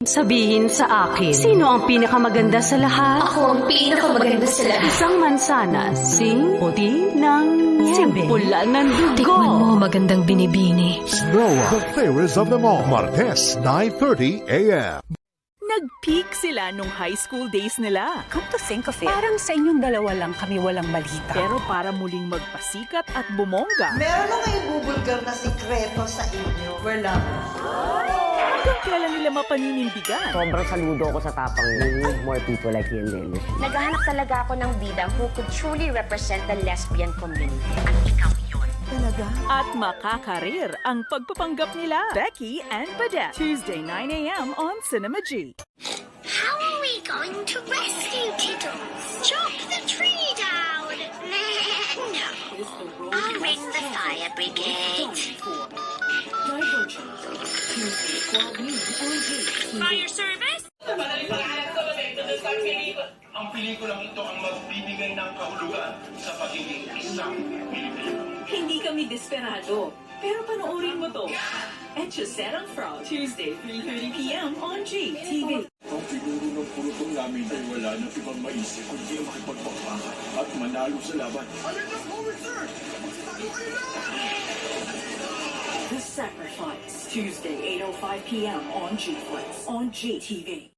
Sabihin sa akin, sino ang pinakamaganda sa lahat? Ako ang pinakamaganda sa lahat. Isang mansanas, puti ng niebe, pula ng dugo. Tikman mo, magandang binibini. Snowa, the fairest of them all. Martes, 9:30 a.m. Nag-peak sila nung high school days nila. Come to think of it, parang sa inyong dalawa lang kami walang balita. Pero para muling magpasikat at bumongga, Meron na ngayong bubulgar na sikreto sa inyo. We're lovers. hanggang kailan nila mapaninindigan? Sobrang saludo ako sa tapang niyo. More people like you and Dennis. Naghahanap talaga ako ng bida who could truly represent the lesbian community. At ikaw yun. At makakarir ang pagpapanggap nila, Becky and Badette. Tuesday, 9 a.m. on Cinema G. How are we going to rescue Tiddles? Chop the tree down! No. I'll ring the fire brigade. Fire service? Ang pelikulang ito ang magbibigay ng kahulugan sa pagiging isang Pilipino. Hindi kami desperado, pero panoorin mo to. Etchoserang Frog, Tuesday, 3:30 p.m. on GTV. Ang siguro ng pulutong namin ay wala nang ibang maisip kundi ang makipagpagpaka at manalo sa laban. The Sacrifice, Tuesday, 8:05 p.m. on GFlix, on GTV.